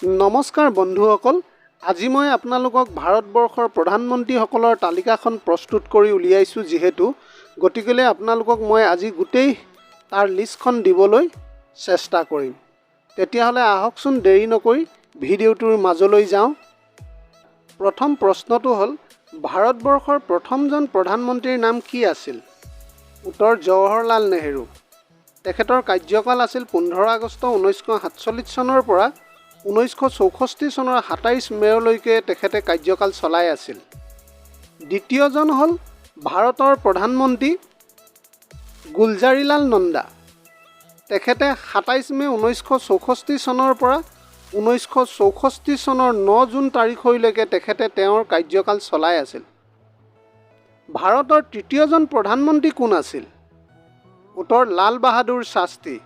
নমস্কাৰ বন্ধুসকল, আজি মই আপোনালোকক ভাৰতবৰ্ষৰ প্ৰধানমন্ত্ৰীসকলৰ তালিকাখন প্ৰস্তুত কৰি উলিয়াইছোঁ যেহেতু গতিকে আপোনালোকক মই আজি গোটেই তাৰ লিষ্টখন দিবলৈ চেষ্টা কৰিম। তেতিয়াহ'লে আহকচোন দেৰি নকৰি ভিডিঅ'টোৰ মাজলৈ যাওঁ। প্ৰথম প্ৰশ্নটো হ'ল ভাৰতবৰ্ষৰ প্ৰথমজন প্ৰধানমন্ত্ৰীৰ নাম কি আছিল? উত্তৰ জৱাহৰলাল নেহৰু। তেখেতৰ কাৰ্যকাল আছিল 15 আগষ্ট 1947 চনৰ পৰা 1964 চনৰ 27 মে'লৈকে তেখেতে কাৰ্যকাল চলাই আছিল। দ্বিতীয়জন হ'ল ভাৰতৰ প্ৰধানমন্ত্ৰী গুলজাৰিলাল নন্দা। তেখেতে 27 মে' 1964 চনৰ পৰা 1964 চনৰ 9 জুন তাৰিখলৈকে তেখেতে তেওঁৰ কাৰ্যকাল চলাই আছিল। ভাৰতৰ তৃতীয়জন প্ৰধানমন্ত্ৰী কোন আছিল? উত্তৰ লাল বাহাদুৰ শাস্ত্ৰী।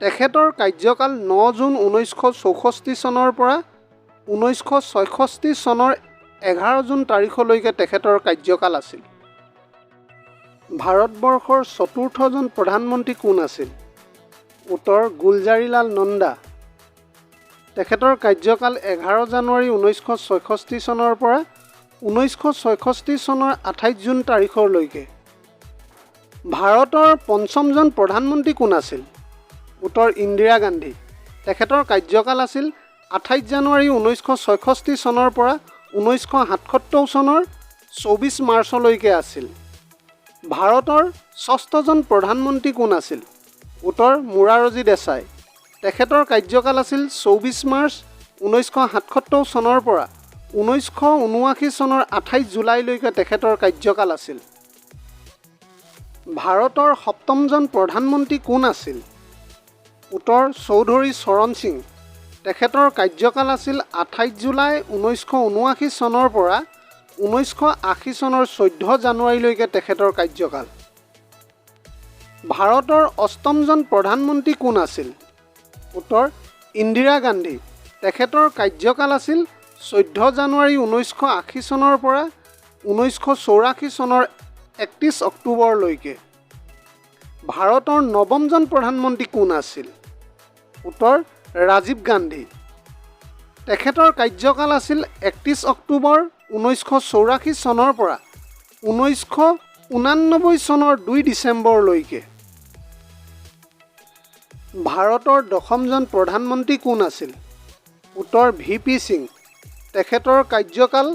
তেখেতৰ কাৰ্যকাল 9 জুন 1964 চনৰ পৰা 1966 চনৰ 11 জুন তাৰিখলৈকে তেখেতৰ কাৰ্যকাল আছিল। ভাৰতবৰ্ষৰ চতুৰ্থজন প্ৰধানমন্ত্ৰী কোন আছিল? উত্তৰ গুলজাৰিলাল নন্দা। তেখেতৰ কাৰ্যকাল 11 জানুৱাৰী 1966 চনৰ পৰা 1966 চনৰ 28 জুন তাৰিখলৈকে। ভাৰতৰ পঞ্চমজন প্ৰধানমন্ত্ৰী কোন আছিল? উত্তৰ ইন্দিৰা গান্ধী। তেখেতৰ কাৰ্যকাল আছিল 28 জানুৱাৰী 1966 চনৰ পৰা 1977 চনৰ 24 মাৰ্চলৈকে আছিল। ভাৰতৰ ষষ্ঠজন প্ৰধানমন্ত্ৰী কোন আছিল? উত্তৰ মোৰাৰজী দেশাই। তেখেতৰ কাৰ্যকাল আছিল 24 মাৰ্চ 1977 চনৰ পৰা 1979 চনৰ 28 জুলাইলৈকে তেখেতৰ কাৰ্যকাল আছিল। ভাৰতৰ সপ্তমজন প্ৰধানমন্ত্ৰী কোন আছিল? উত্তৰ চৌধুৰী চৰণ সিং। তেখেতৰ কাৰ্যকাল আছিল 28 জুলাই 1979 চনৰ পৰা 1980 চনৰ 14 জানুৱাৰীলৈকে তেখেতৰ কাৰ্যকাল। ভাৰতৰ অষ্টমজন প্ৰধানমন্ত্ৰী কোন আছিল? উত্তৰ ইন্দিৰা গান্ধী। তেখেতৰ কাৰ্যকাল আছিল 14 জানুৱাৰী 1980 চনৰ পৰা 1984 চনৰ 31 অক্টোবৰলৈকে। ভাৰতৰ নৱমজন প্ৰধানমন্ত্ৰী কোন আছিল? উত্তৰ ৰাজীৱ গান্ধী। তেখেতৰ কাৰ্যকাল আছিল 31 অক্টোবৰ 1984 চনৰ পৰা 1989 চনৰ 2 ডিচেম্বৰলৈকে। ভাৰতৰ দশমজন প্ৰধানমন্ত্ৰী কোন আছিল? উত্তৰ VP সিং। তেখেতৰ কাৰ্যকাল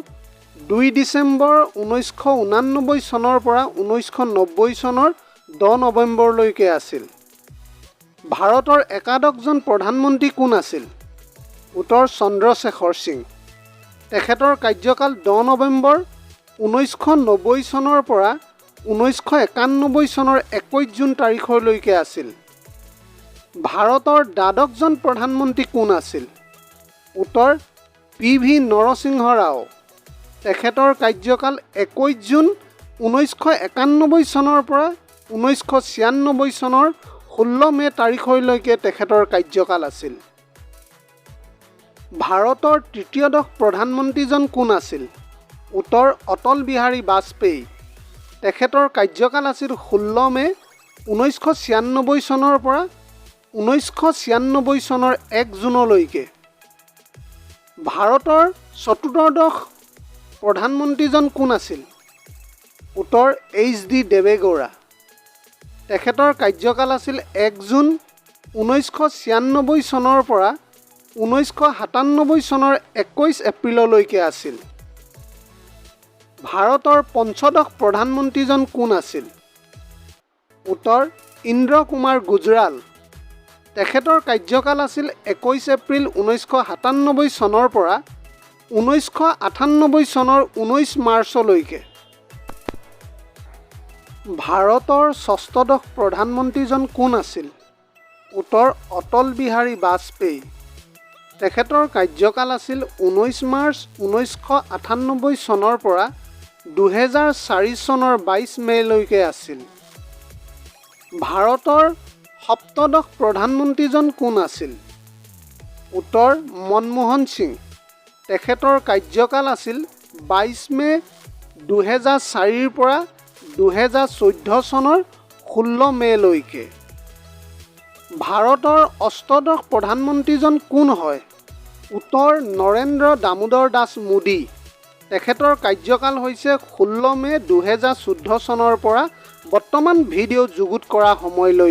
2 ডিচেম্বৰ 1989 চনৰ পৰা 1990 চনৰ 10 নৱেম্বৰলৈকে আছিল। ভাৰতৰ একাদশজন প্ৰধানমন্ত্ৰী কোন আছিল? উত্তৰ চন্দ্ৰশেখৰ সিং। তেখেতৰ কাৰ্যকাল 10 নৱেম্বৰ 1990 চনৰ পৰা 1991 চনৰ 21 জুন তাৰিখলৈকে আছিল। ভাৰতৰ দ্বাদশজন প্ৰধানমন্ত্ৰী কোন আছিল? উত্তৰ PV নৰসিংহ ৰাও। তেখেতৰ কাৰ্যকাল 21 জুন 1991 চনৰ পৰা 1996 চনৰ 16 মে' তাৰিখলৈকে তেখেতৰ কাৰ্যকাল আছিল। ভাৰতৰ তৃতীয়দশ প্ৰধানমন্ত্ৰীজন কোন আছিল? উত্তৰ অটল বিহাৰী বাজপেয়ী। তেখেতৰ কাৰ্যকাল আছিল 16 মে' 1996 চনৰ পৰা 1996 চনৰ 1 জুনলৈকে। ভাৰতৰ চতুৰ্দশ প্ৰধানমন্ত্ৰীজন কোন আছিল? উত্তৰ HD দেৱেগৌড়া। তেখেতৰ কাৰ্যকাল আছিল 1 জুন 1996 চনৰ পৰা 1997 চনৰ 21 এপ্ৰিললৈকে আছিল। ভাৰতৰ পঞ্চদশ প্ৰধানমন্ত্ৰীজন কোন আছিল? উত্তৰ ইন্দ্ৰ কুমাৰ গুজৰাল। তেখেতৰ কাৰ্যকাল আছিল 21 এপ্ৰিল 1997 চনৰ পৰা 1998 চনৰ 19 মাৰ্চলৈকে। ভাৰতৰ ষষ্ঠদশ প্ৰধানমন্ত্ৰীজন কোন আছিল? উত্তৰ অটল বিহাৰী বাজপেয়ী। তেখেতৰ কাৰ্যকাল আছিল 19 মাৰ্চ 1998 চনৰ পৰা 2004 চনৰ 22 মে'লৈকে আছিল। ভাৰতৰ সপ্তদশ প্ৰধানমন্ত্ৰীজন কোন আছিল? উত্তৰ মনমোহন সিং। তেখেতৰ কাৰ্যকাল আছিল 22 মে' 2004 পৰা 2014 চনৰ 16 মে'লৈকে। ভাৰতৰ অষ্টদশ প্ৰধানমন্ত্ৰীজন কোন হয়? উত্তৰ নৰেন্দ্ৰ দামোদৰ দাস মোদী। তেখেতৰ কাৰ্যকাল হৈছে 16 মে 2014 চনৰ পৰা বৰ্তমান ভিডিঅ' যুগুত কৰা সময়লৈ।